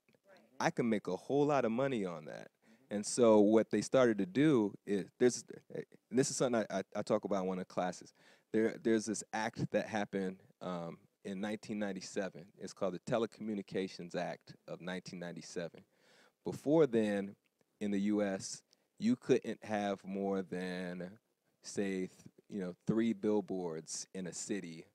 I can make a whole lot of money on that. And so what they started to do is, this is something I talk about in one of the classes. There's this act that happened in 1997. It's called the Telecommunications Act of 1997. Before then, in the U.S., you couldn't have more than, say, 3 billboards in a city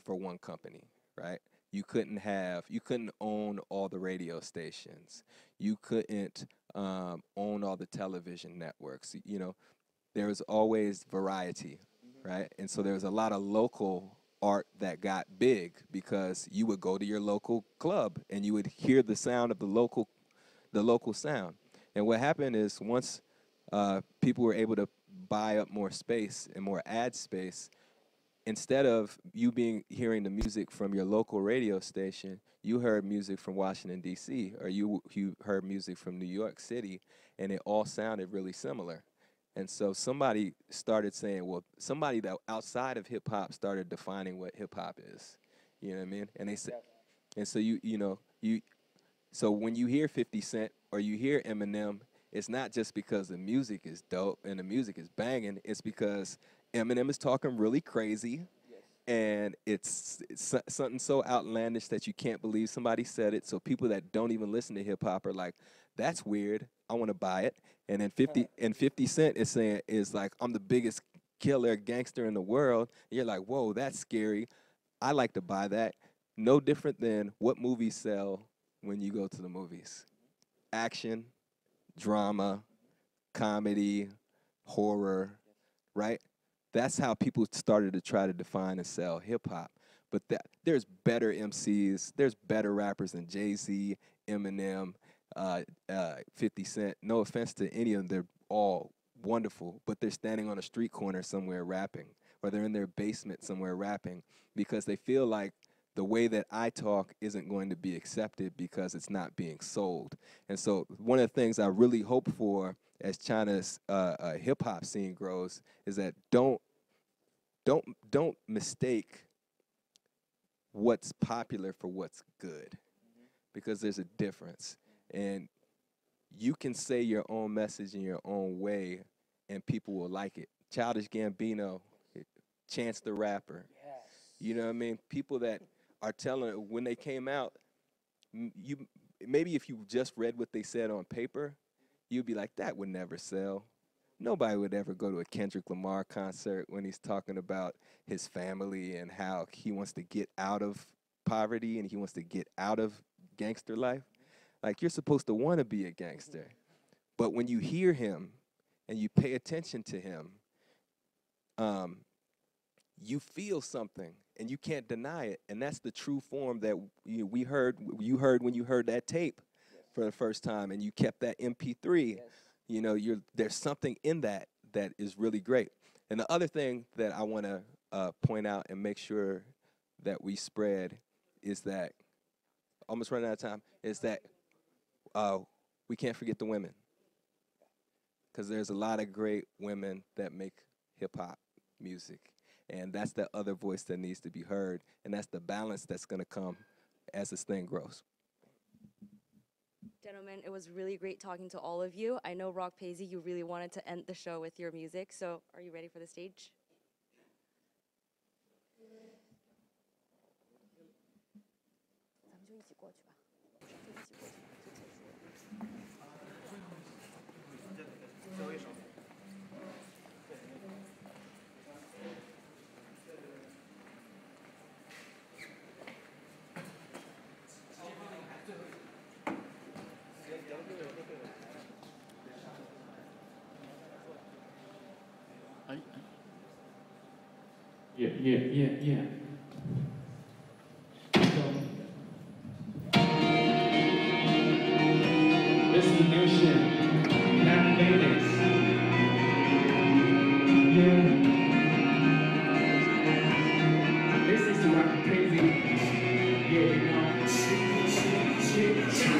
for one company, right? You couldn't own all the radio stations. You couldn't own all the television networks. There was always variety, right? And so there was a lot of local art that got big because you would go to your local club and you would hear the sound of the local sound. And what happened is once people were able to buy up more space and more ad space, instead of you hearing the music from your local radio station, you heard music from Washington, D.C., or you heard music from New York City, and it all sounded really similar. And so somebody started saying, well, somebody that outside of hip-hop started defining what hip-hop is. You know what I mean? And they said, and so so when you hear 50 Cent or you hear Eminem, it's not just because the music is dope and the music is banging, it's because Eminem is talking really crazy, and it's something so outlandish that you can't believe somebody said it. So people that don't even listen to hip hop are like, "That's weird. I want to buy it." And then 50 Cent is like, "I'm the biggest killer gangster in the world." And you're like, "Whoa, that's scary. I like to buy that." No different than what movies sell when you go to the movies. Action, drama, comedy, horror, right? That's how people started to try to define and sell hip-hop. But there's better MCs, there's better rappers than Jay-Z, Eminem, 50 Cent. No offense to any of them, they're all wonderful, but they're standing on a street corner somewhere rapping, or they're in their basement somewhere rapping because they feel like the way that I talk isn't going to be accepted because it's not being sold. And so one of the things I really hope for as China's hip-hop scene grows is that don't mistake what's popular for what's good, because there's a difference. And you can say your own message in your own way and people will like it. Childish Gambino, Chance the Rapper. Yes. You know what I mean? People that are telling, when they came out, maybe if you just read what they said on paper, you'd be like, that would never sell. Nobody would ever go to a Kendrick Lamar concert when he's talking about his family and how he wants to get out of poverty and he wants to get out of gangster life. Like, you're supposed to want to be a gangster. But when you hear him and you pay attention to him, you feel something and you can't deny it. And that's the true form that you heard when you heard that tape for the first time and you kept that MP3. Yes. You know, there's something in that that is really great. And the other thing that I want to point out and make sure that we spread is that, almost running out of time, is that we can't forget the women. Because there's a lot of great women that make hip-hop music. And that's the other voice that needs to be heard. And that's the balance that's going to come as this thing grows. Gentlemen, it was really great talking to all of you. I know, Rock Paisy, you really wanted to end the show with your music, so are you ready for the stage? Yeah. This is the new shit. Not Phoenix. Yeah. This is Rock Crazy. Yeah, you know.